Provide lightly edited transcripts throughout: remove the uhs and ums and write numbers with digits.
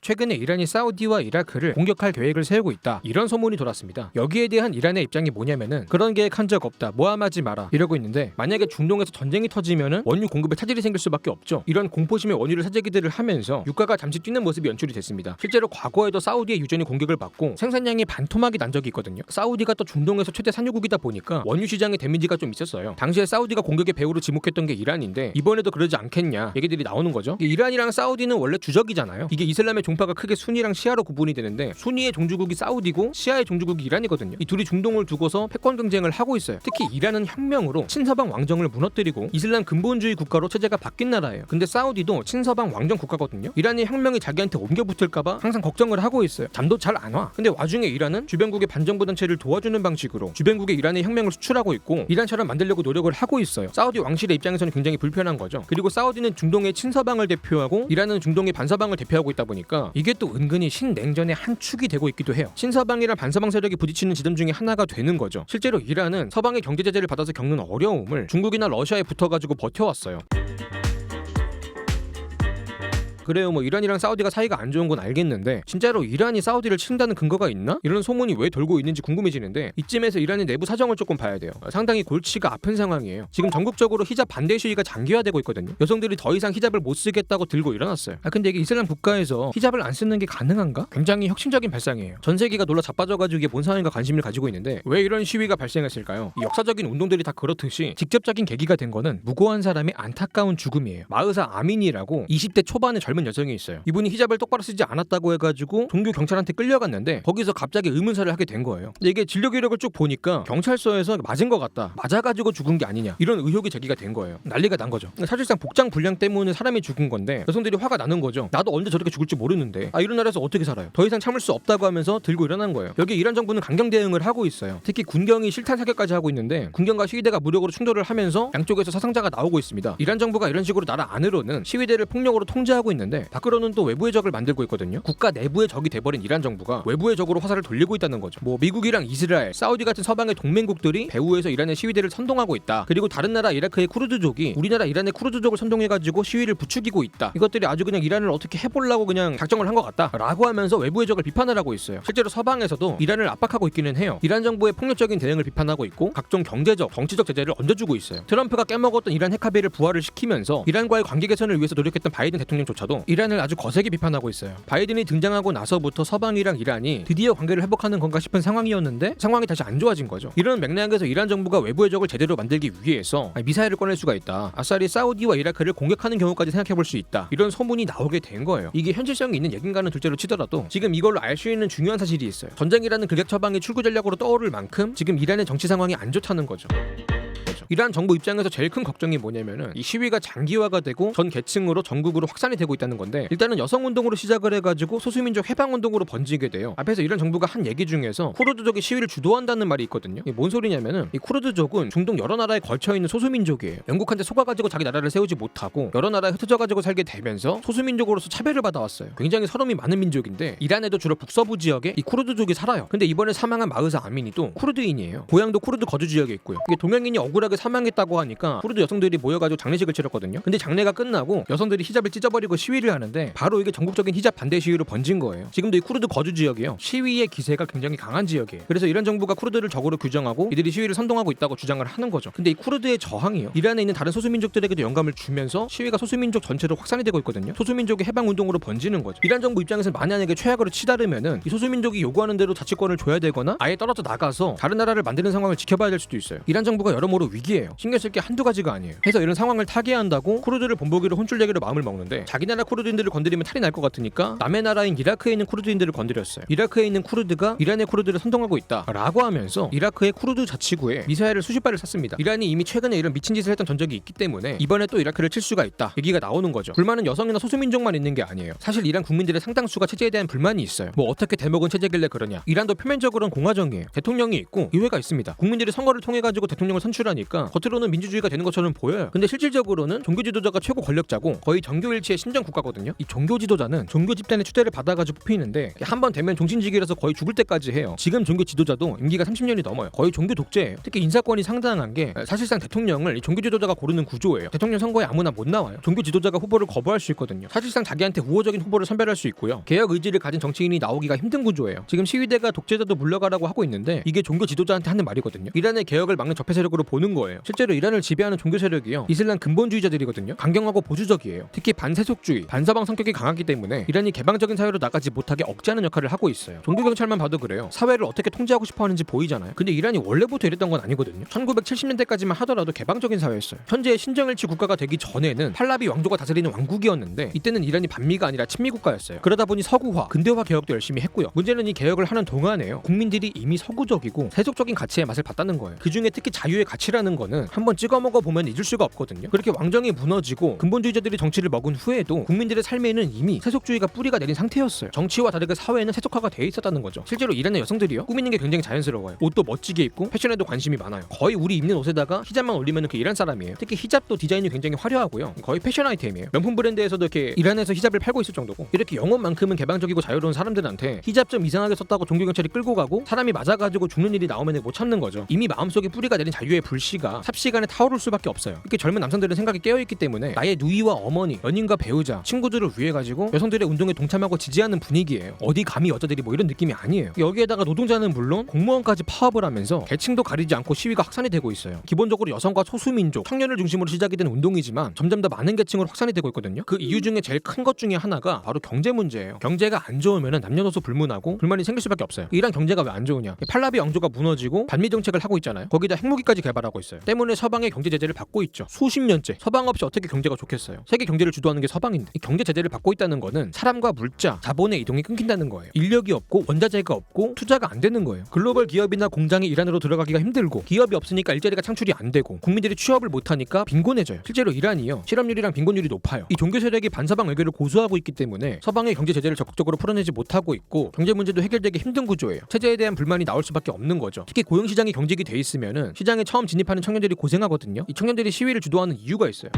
최근에 이란이 사우디와 이라크를 공격할 계획을 세우고 있다, 이런 소문이 돌았습니다. 여기에 대한 이란의 입장이 뭐냐면은 그런 계획 한 적 없다, 모함하지 마라 이러고 있는데, 만약에 중동에서 전쟁이 터지면은 원유 공급에 차질이 생길 수밖에 없죠. 이런 공포심의 원유를 사재기들을 하면서 유가가 잠시 뛰는 모습이 연출이 됐습니다. 실제로 과거에도 사우디의 유전이 공격을 받고 생산량이 반토막이 난 적이 있거든요. 사우디가 또 중동에서 최대 산유국이다 보니까 원유 시장에 데미지가 좀 있었어요. 당시에 사우디가 공격의 배후로 지목했던 게 이란인데 이번에도 그러지 않겠냐 얘기들이 나오는 거죠. 이란이랑 사우디는 원래 주적이잖아요. 이게 이슬람의 종파가 크게 순위랑 시아로 구분이 되는데, 순위의 종주국이 사우디고 시아의 종주국이 이란이거든요. 이 둘이 중동을 두고서 패권 경쟁을 하고 있어요. 특히 이란은 혁명으로 친서방 왕정을 무너뜨리고 이슬람 근본주의 국가로 체제가 바뀐 나라예요. 근데 사우디도 친서방 왕정 국가거든요. 이란의 혁명이 자기한테 옮겨 붙을까봐 항상 걱정을 하고 있어요. 잠도 잘 안 와. 근데 와중에 이란은 주변국의 반정부 단체를 도와주는 방식으로 주변국에 이란의 혁명을 수출하고 있고 이란처럼 만들려고 노력을 하고 있어요. 사우디 왕실의 입장에서는 굉장히 불편한 거죠. 그리고 사우디는 중동의 친서방을 대표하고 이란은 중동의 반서방을 대표하고 있다 보니까 이게 또 은근히 신냉전의 한 축이 되고 있기도 해요. 친서방이랑 반서방 세력이 부딪히는 지점 중에 하나가 되는 거죠. 실제로 이란은 서방의 경제 제재를 받아서 겪는 어려움을 중국이나 러시아에 붙어가지고 버텨왔어요. 그래요, 뭐 이란이랑 사우디가 사이가 안 좋은 건 알겠는데 진짜로 이란이 사우디를 친다는 근거가 있나? 이런 소문이 왜 돌고 있는지 궁금해지는데, 이쯤에서 이란의 내부 사정을 조금 봐야 돼요. 상당히 골치가 아픈 상황이에요. 지금 전국적으로 히잡 반대 시위가 장기화되고 있거든요. 여성들이 더 이상 히잡을 못 쓰겠다고 들고 일어났어요. 근데 이게 이슬람 국가에서 히잡을 안 쓰는 게 가능한가? 굉장히 혁신적인 발상이에요. 전 세계가 놀라 자빠져가지고 이게 뭔 상황인가 관심을 가지고 있는데, 왜 이런 시위가 발생했을까요? 이 역사적인 운동들이 다 그렇듯이 직접적인 계기가 된 거는 무고한 사람의 안타까운 죽음이에요. 마흐사 아민이라고 20대 초반의 젊은 여성이 있어요. 이분이 히잡을 똑바로 쓰지 않았다고 해가지고 종교 경찰한테 끌려갔는데 거기서 갑자기 의문사를 하게 된 거예요. 근데 이게 진료 기록을 쭉 보니까 경찰서에서 맞은 것 같다, 맞아가지고 죽은 게 아니냐, 이런 의혹이 제기가 된 거예요. 난리가 난 거죠. 사실상 복장 불량 때문에 사람이 죽은 건데 여성들이 화가 나는 거죠. 나도 언제 저렇게 죽을지 모르는데 이런 나라에서 어떻게 살아요? 더 이상 참을 수 없다고 하면서 들고 일어난 거예요. 여기에 이란 정부는 강경 대응을 하고 있어요. 특히 군경이 실탄 사격까지 하고 있는데 군경과 시위대가 무력으로 충돌을 하면서 양쪽에서 사상자가 나오고 있습니다. 이란 정부가 이런 식으로 나라 안으로는 시위대를 폭력으로 통제하고 있는데 밖으로는 또 외부의 적을 만들고 있거든요. 국가 내부의 적이 돼버린 이란 정부가 외부의 적으로 화살을 돌리고 있다는 거죠. 뭐 미국이랑 이스라엘, 사우디 같은 서방의 동맹국들이 배후에서 이란의 시위대를 선동하고 있다. 그리고 다른 나라 이라크의 쿠르드족이 우리나라 이란의 쿠르드족을 선동해가지고 시위를 부추기고 있다. 이것들이 아주 그냥 이란을 어떻게 해보려고 그냥 작정을 한 것 같다 라고 하면서 외부의 적을 비판을 하고 있어요. 실제로 서방에서도 이란을 압박하고 있기는 해요. 이란 정부의 폭력적인 대응을 비판하고 있고 각종 경제적, 정치적 제재를 얹어주고 있어요. 트럼프가 깨먹었던 이란 핵합의를 부활을 시키면서 이란과의 관계 개선을 위해서 노력했던 바이든 대통령조차도 이란을 아주 거세게 비판하고 있어요. 바이든이 등장하고 나서부터 서방이랑 이란이 드디어 관계를 회복하는 건가 싶은 상황이었는데 상황이 다시 안 좋아진 거죠. 이런 맥락에서 이란 정부가 외부의 적을 제대로 만들기 위해서 미사일을 꺼낼 수가 있다, 아싸리 사우디와 이라크를 공격하는 경우까지 생각해볼 수 있다, 이런 소문이 나오게 된 거예요. 이게 현실성이 있는 얘긴가는 둘째로 치더라도 지금 이걸로 알 수 있는 중요한 사실이 있어요. 전쟁이라는 극약 처방이 출구 전략으로 떠오를 만큼 지금 이란의 정치 상황이 안 좋다는 거죠. 이란 정부 입장에서 제일 큰 걱정이 뭐냐면은 이 시위가 장기화가 되고 전 계층으로 전국으로 확산이 되고 있다는 건데, 일단은 여성운동으로 시작을 해가지고 소수민족 해방운동으로 번지게 돼요. 앞에서 이란 정부가 한 얘기 중에서 쿠르드족이 시위를 주도한다는 말이 있거든요. 이게 뭔 소리냐면은 이 쿠르드족은 중동 여러 나라에 걸쳐있는 소수민족이에요. 영국한테 속아가지고 자기 나라를 세우지 못하고 여러 나라에 흩어져가지고 살게 되면서 소수민족으로서 차별을 받아왔어요. 굉장히 서름이 많은 민족인데 이란에도 주로 북서부 지역에 이 쿠르드족이 살아요. 근데 이번에 사망한 마흐사 아민이도 쿠르드인이에요. 고향도 쿠르드 거주 지역에 있고요. 이게 동양인이 억울하게 사망했다고 하니까 쿠르드 여성들이 모여가지고 장례식을 치렀거든요. 근데 장례가 끝나고 여성들이 히잡을 찢어버리고 시위를 하는데 바로 이게 전국적인 히잡 반대 시위로 번진 거예요. 지금도 이 쿠르드 거주 지역이에요. 시위의 기세가 굉장히 강한 지역이에요. 그래서 이란 정부가 쿠르드를 적으로 규정하고 이들이 시위를 선동하고 있다고 주장을 하는 거죠. 근데 이 쿠르드의 저항이요, 이란에 있는 다른 소수민족들에게도 영감을 주면서 시위가 소수민족 전체로 확산이 되고 있거든요. 소수민족의 해방운동으로 번지는 거죠. 이란 정부 입장에서는 만약에 최악으로 치달으면은 이 소수민족이 요구하는 대로 자치권을 줘야 되거나 아예 떨어져 나가서 다른 나라를 만드는 상황을 지켜봐야 될 수도 있어요. 이란 정부가 여러모로 위기예요. 신경 쓸 게 한두 가지가 아니에요. 해서 이런 상황을 타개한다고 쿠르드를 본보기로 혼쭐내기로 마음을 먹는데, 자기 나라 쿠르드인들을 건드리면 탈이 날 것 같으니까 남의 나라인 이라크에 있는 쿠르드인들을 건드렸어요. 이라크에 있는 쿠르드가 이란의 쿠르드를 선동하고 있다 라고 하면서 이라크의 쿠르드 자치구에 미사일을 수십 발을 쐈습니다. 이란이 이미 최근에 이런 미친 짓을 했던 전적이 있기 때문에 이번에 또 이라크를 칠 수가 있다 얘기가 나오는 거죠. 불만은 여성이나 소수민족만 있는 게 아니에요. 사실 이란 국민들의 상당수가 체제에 대한 불만이 있어요. 뭐 어떻게 대먹은 체제길래 그러냐. 이란도 표면적으로는 공화정이에요. 대통령이 있고 의회가 있습니다. 국민들이 선거를 통해 가지고 대통령을 선출하니까 보니까 겉으로는 민주주의가 되는 것처럼 보여요. 근데 실질적으로는 종교 지도자가 최고 권력자고 거의 정교일치의 신정 국가거든요. 이 종교 지도자는 종교 집단의 추대를 받아가지고 뽑히는데 한 번 되면 종신직이라서 거의 죽을 때까지 해요. 지금 종교 지도자도 임기가 30년이 넘어요. 거의 종교 독재예요. 특히 인사권이 상당한 게 사실상 대통령을 이 종교 지도자가 고르는 구조예요. 대통령 선거에 아무나 못 나와요. 종교 지도자가 후보를 거부할 수 있거든요. 사실상 자기한테 우호적인 후보를 선별할 수 있고요. 개혁 의지를 가진 정치인이 나오기가 힘든 구조예요. 지금 시위대가 독재자도 물러가라고 하고 있는데 이게 종교 지도자한테 하는 말이거든요. 이란의 개혁을 막는 적폐 세력으로 보는 거예요. 실제로 이란을 지배하는 종교 세력이요, 이슬람 근본주의자들이거든요. 강경하고 보수적이에요. 특히 반세속주의, 반서방 성격이 강하기 때문에 이란이 개방적인 사회로 나가지 못하게 억제하는 역할을 하고 있어요. 종교 경찰만 봐도 그래요. 사회를 어떻게 통제하고 싶어 하는지 보이잖아요. 근데 이란이 원래부터 이랬던 건 아니거든요. 1970년대까지만 하더라도 개방적인 사회였어요. 현재 신정일치 국가가 되기 전에는 팔라비 왕조가 다스리는 왕국이었는데 이때는 이란이 반미가 아니라 친미 국가였어요. 그러다 보니 서구화, 근대화 개혁도 열심히 했고요. 문제는 이 개혁을 하는 동안에요, 국민들이 이미 서구적이고 세속적인 가치의 맛을 봤다는 거예요. 그중에 특히 자유의 가치라는 거는 한번 찍어 먹어 보면 잊을 수가 없거든요. 그렇게 왕정이 무너지고 근본주의자들이 정치를 먹은 후에도 국민들의 삶에는 이미 세속주의가 뿌리가 내린 상태였어요. 정치와 다르게 사회는 세속화가 돼 있었다는 거죠. 실제로 이란의 여성들이요, 꾸미는 게 굉장히 자연스러워요. 옷도 멋지게 입고 패션에도 관심이 많아요. 거의 우리 입는 옷에다가 히잡만 올리면 그 이란 사람이에요. 특히 히잡도 디자인이 굉장히 화려하고요. 거의 패션 아이템이에요. 명품 브랜드에서도 이렇게 이란에서 히잡을 팔고 있을 정도고, 이렇게 영혼만큼은 개방적이고 자유로운 사람들한테 히잡 좀 이상하게 썼다고 종교경찰이 끌고 가고 사람이 맞아가지고 죽는 일이 나오면 못 참는 거죠. 이미 마음속에 뿌리가 내린 자유의 불씨가 삽시간에 타오를 수밖에 없어요. 이렇게 젊은 남성들은 생각이 깨어있기 때문에 나의 누이와 어머니, 연인과 배우자, 친구들을 위해 가지고 여성들의 운동에 동참하고 지지하는 분위기예요. 어디 감히 여자들이 뭐 이런 느낌이 아니에요. 여기에다가 노동자는 물론 공무원까지 파업을 하면서 계층도 가리지 않고 시위가 확산이 되고 있어요. 기본적으로 여성과 소수민족, 청년을 중심으로 시작이 된 운동이지만 점점 더 많은 계층으로 확산이 되고 있거든요. 그 이유 중에 제일 큰 것 중에 하나가 바로 경제 문제예요. 경제가 안 좋으면 남녀노소 불문하고 불만이 생길 수밖에 없어요. 이란 경제가 왜 안 좋으냐? 팔라비 왕조가 무너지고 반미 정책을 하고 있잖아요. 거기다 핵무기까지 개발하고 있어요. 때문에 서방의 경제 제재를 받고 있죠. 수십 년째. 서방 없이 어떻게 경제가 좋겠어요? 세계 경제를 주도하는 게 서방인데 이 경제 제재를 받고 있다는 거는 사람과 물자, 자본의 이동이 끊긴다는 거예요. 인력이 없고 원자재가 없고 투자가 안 되는 거예요. 글로벌 기업이나 공장이 이란으로 들어가기가 힘들고 기업이 없으니까 일자리가 창출이 안 되고 국민들이 취업을 못 하니까 빈곤해져요. 실제로 이란이요, 실업률이랑 빈곤율이 높아요. 이 종교 세력이 반서방 외교를 고수하고 있기 때문에 서방의 경제 제재를 적극적으로 풀어내지 못하고 있고 경제 문제도 해결되기 힘든 구조예요. 체제에 대한 불만이 나올 수밖에 없는 거죠. 특히 고용 시장이 경직이 돼 있으면은 시장에 처음 진입하는 청년들이 고생하거든요. 이 청년들이 시위를 주도하는 이유가 있어요.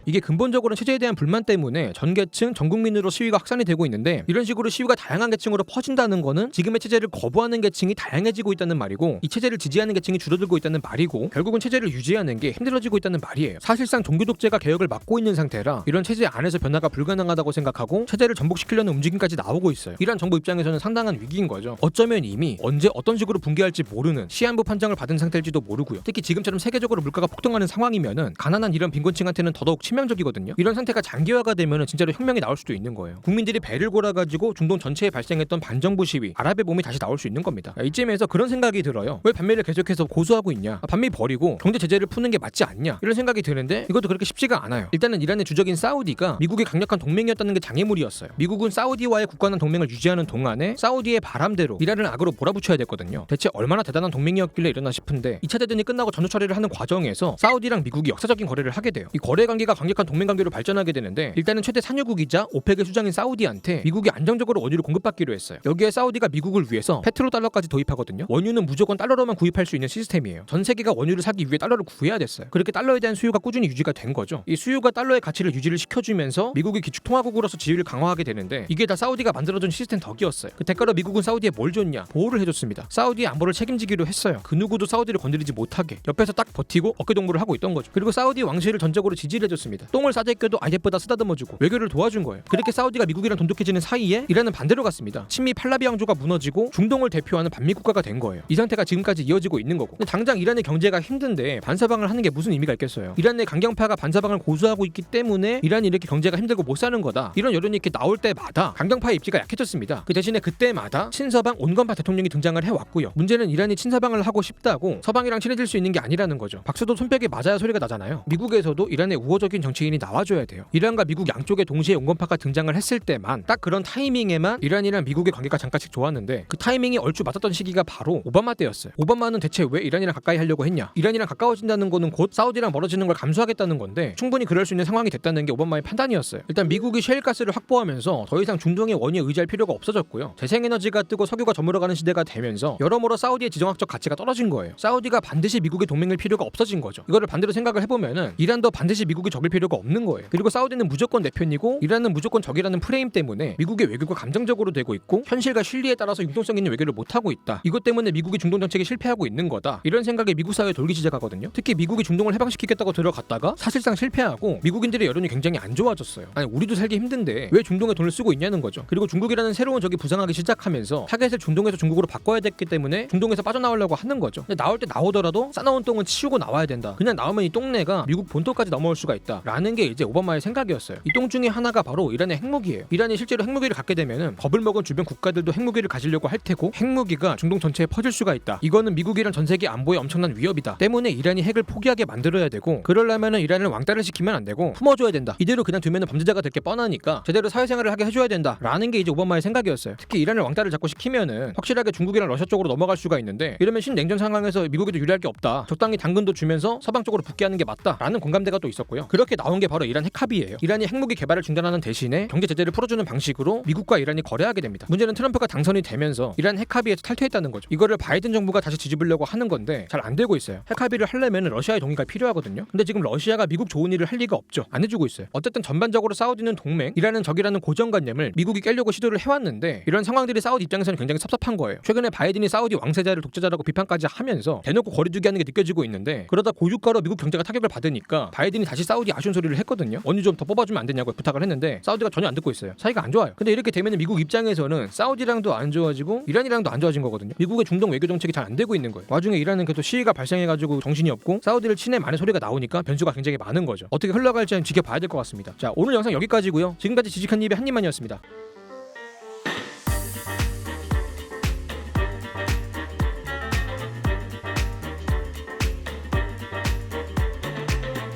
이게 근본적으로는 체제에 대한 불만 때문에 전 계층, 전 국민으로 시위가 확산이 되고 있는데 이런 식으로 시위가 다양한 계층으로 퍼진다는 거는 지금의 체제를 거부하는 계층이 다양해지고 있다는 말이고 이 체제를 지지하는 계층이 줄어들고 있다는 말이고 결국은 체제를 유지하는 게 힘들어지고 있다는 말이에요. 사실상 종교 독재가 개혁을 막고 있는 상태라 이런 체제 안에서 변화가 불가능하다고 생각하고 체제를 전복시키려는 움직임까지 나오고 있어요. 이란 정부 입장에서는 상당한 위기인 거죠. 어쩌면 이미 언제 어떤 식으로 붕괴할지 모르는 시한부 판정을 받은 상태일지도 모르고요. 특히 지금처럼 세계적으로 물가가 폭등하는 상황이면은 가난한 이런 빈곤층한테는 더더욱 치명적이거든요. 이런 상태가 장기화가 되면 진짜로 혁명이 나올 수도 있는 거예요. 국민들이 배를 골아가지고 중동 전체에 발생했던 반정부 시위, 아랍의 봄이 다시 나올 수 있는 겁니다. 이쯤에서 그런 생각이 들어요. 왜 반미를 계속해서 고수하고 있냐? 반미 버리고 경제 제재를 푸는 게 맞지 않냐? 이런 생각이 드는데 이것도 그렇게 쉽지가 않아요. 일단은 이란의 주적인 사우디가 미국의 강력한 동맹이었다는 게 장애물이었어요. 미국은 사우디와의 굳건한 동맹을 유지하는 동안에 사우디의 바람대로 이란을 악으로 몰아붙여야 됐거든요. 대체 얼마나 대단한 동맹이었길래 이러나 싶은데 2차 대전이 끝나고 전후 처리를 하는 과정에서 사우디랑 미국이 역사적인 거래를 하게 돼요. 이 거래 관계가 강력한 동맹 관계로 발전하게 되는데 일단은 최대 산유국이자 오펙의 수장인 사우디한테 미국이 안정적으로 원유를 공급받기로 했어요. 여기에 사우디가 미국을 위해서 페트로달러까지 도입하거든요. 원유는 무조건 달러로만 구입할 수 있는 시스템이에요. 전 세계가 원유를 사기 위해 달러를 구해야 됐어요. 그렇게 달러에 대한 수요가 꾸준히 유지가 된 거죠. 이 수요가 달러의 가치를 유지를 시켜주면서 미국이 기축통화국으로서 지위를 강화하게 되는데 이게 다 사우디가 만들어준 시스템 덕이었어요. 그 대가로 미국은 사우디에 뭘 줬냐? 보호를 해줬습니다. 사우디의 안보를 책임지기로 했어요. 그 누구도 사우디를 건드리지 못하게 옆에서 딱 버티고 어깨동무를 하고 있던 거죠. 그리고 사우디 왕실을 전적으로 지지를 해줬습니다. 똥을 싸게 껴도 IF보다 쓰다듬어주고 외교를 도와준 거예요. 그렇게 사우디가 미국이랑 돈독해지는 사이에 이란은 반대로 갔습니다. 친미 팔라비 왕조가 무너지고 중동을 대표하는 반미 국가가 된 거예요. 이 상태가 지금까지 이어지고 있는 거고. 근데 당장 이란의 경제가 힘든데 반사방을 하는 게 무슨 의미가 있겠어요. 이란의 강경파가 반사방을 고수하고 있기 때문에 이란이 이렇게 경제가 힘들고 못 사는 거다. 이런 여론이 이렇게 나올 때마다 강경파의 입지가 약해졌습니다. 그 대신에 그때마다 친서방 온건파 대통령이 등장을 해왔고요. 문제는 이란이 친서방을 하고 싶다고 서방이랑 친해질 수 있는 게 아니라는 거죠. 박수도 손뼉에 맞아야 소리가 나잖아요. 미국에서도 이란의 우호적인 외교적인 정치인이 나와줘야 돼요. 이란과 미국 양쪽에 동시에 온건파가 등장을 했을 때만 딱 그런 타이밍에만 이란이랑 미국의 관계가 잠깐씩 좋았는데 그 타이밍이 얼추 맞았던 시기가 바로 오바마 때였어요. 오바마는 대체 왜 이란이랑 가까이 하려고 했냐? 이란이랑 가까워진다는 거는 곧 사우디랑 멀어지는 걸 감수하겠다는 건데 충분히 그럴 수 있는 상황이 됐다는 게 오바마의 판단이었어요. 일단 미국이 셰일가스를 확보하면서 더 이상 중동의 원유에 의지할 필요가 없어졌고요. 재생에너지가 뜨고 석유가 저물어가는 시대가 되면서 여러모로 사우디의 지정학적 가치가 떨어진 거예요. 사우디가 반드시 미국의 동맹일 필요가 없어진 거죠. 이거를 반대로 생각을 해보면은 이란도 반드시 미국이 적일 필요가 없는 거예요. 그리고 사우디는 무조건 내 편이고 이란은 무조건 적이라는 프레임 때문에 미국의 외교가 감정적으로 되고 있고 현실과 실리에 따라서 융통성 있는 외교를 못하고 있다. 이것 때문에 미국이 중동 정책에 실패하고 있는 거다. 이런 생각이 미국 사회에 돌기 시작하거든요. 특히 미국이 중동을 해방시키겠다고 들어갔다가 사실상 실패하고 미국인들의 여론이 굉장히 안 좋아졌어요. 아니 우리도 살기 힘든데 왜 중동에 돈을 쓰고 있냐는 거죠. 그리고 중국이라는 새로운 적이 부상하기 시작하면서 타겟을 중동에서 중국으로 바꿔야 됐기 때문에 중동에서 빠져나오려고 하는 거죠. 근데 나올 때 나오더라도 싸나운 똥은 치우고 나와야 된다. 그냥 나오면 이 똥내가 미국 본토까지 넘어올 수가 있다. 라는 게 이제 오바마의 생각이었어요. 이 똥 중에 하나가 바로 이란의 핵무기예요. 이란이 실제로 핵무기를 갖게 되면은 겁을 먹은 주변 국가들도 핵무기를 가지려고 할 테고 핵무기가 중동 전체에 퍼질 수가 있다. 이거는 미국이랑 전 세계 안보에 엄청난 위협이다. 때문에 이란이 핵을 포기하게 만들어야 되고 그러려면은 이란을 왕따를 시키면 안 되고 품어줘야 된다. 이대로 그냥 두면은 범죄자가 될 게 뻔하니까 제대로 사회생활을 하게 해줘야 된다. 라는 게 이제 오바마의 생각이었어요. 특히 이란을 왕따를 자꾸 시키면은 확실하게 중국이랑 러시아 쪽으로 넘어갈 수가 있는데 이러면 신냉전 상황에서 미국에도 유리할 게 없다. 적당히 당근도 주면서 서방 쪽으로 붙게 하는 게 맞다. 라는 공감대가 또 있었고요. 그렇게 나온 게 바로 이란 핵합의예요. 이란이 핵무기 개발을 중단하는 대신에 경제 제재를 풀어주는 방식으로 미국과 이란이 거래하게 됩니다. 문제는 트럼프가 당선이 되면서 이란 핵합의에서 탈퇴했다는 거죠. 이거를 바이든 정부가 다시 뒤집으려고 하는 건데 잘 안 되고 있어요. 핵합의를 하려면 러시아의 동의가 필요하거든요. 근데 지금 러시아가 미국 좋은 일을 할 리가 없죠. 안 해주고 있어요. 어쨌든 전반적으로 사우디는 동맹, 이란은 적이라는 고정관념을 미국이 깨려고 시도를 해왔는데 이런 상황들이 사우디 입장에서는 굉장히 섭섭한 거예요. 최근에 바이든이 사우디 왕세자를 독재자라고 비판까지 하면서 대놓고 거리두기 하는 게 느껴지고 있는데 그러다 고유가로 미국 경제가 타격을 받으니까 바이든이 다시 사우디 아쉬운 소리를 했거든요. 원유 좀 더 뽑아주면 안 되냐고 부탁을 했는데 사우디가 전혀 안 듣고 있어요. 사이가 안 좋아요. 근데 이렇게 되면 미국 입장에서는 사우디랑도 안 좋아지고 이란이랑도 안 좋아진 거거든요. 미국의 중동 외교 정책이 잘 안 되고 있는 거예요. 와중에 이란은 계속 시위가 발생해가지고 정신이 없고 사우디를 친해 많은 소리가 나오니까 변수가 굉장히 많은 거죠. 어떻게 흘러갈지는 지켜봐야 될 것 같습니다. 자, 오늘 영상 여기까지고요. 지금까지 지직한 입의 한입만이었습니다.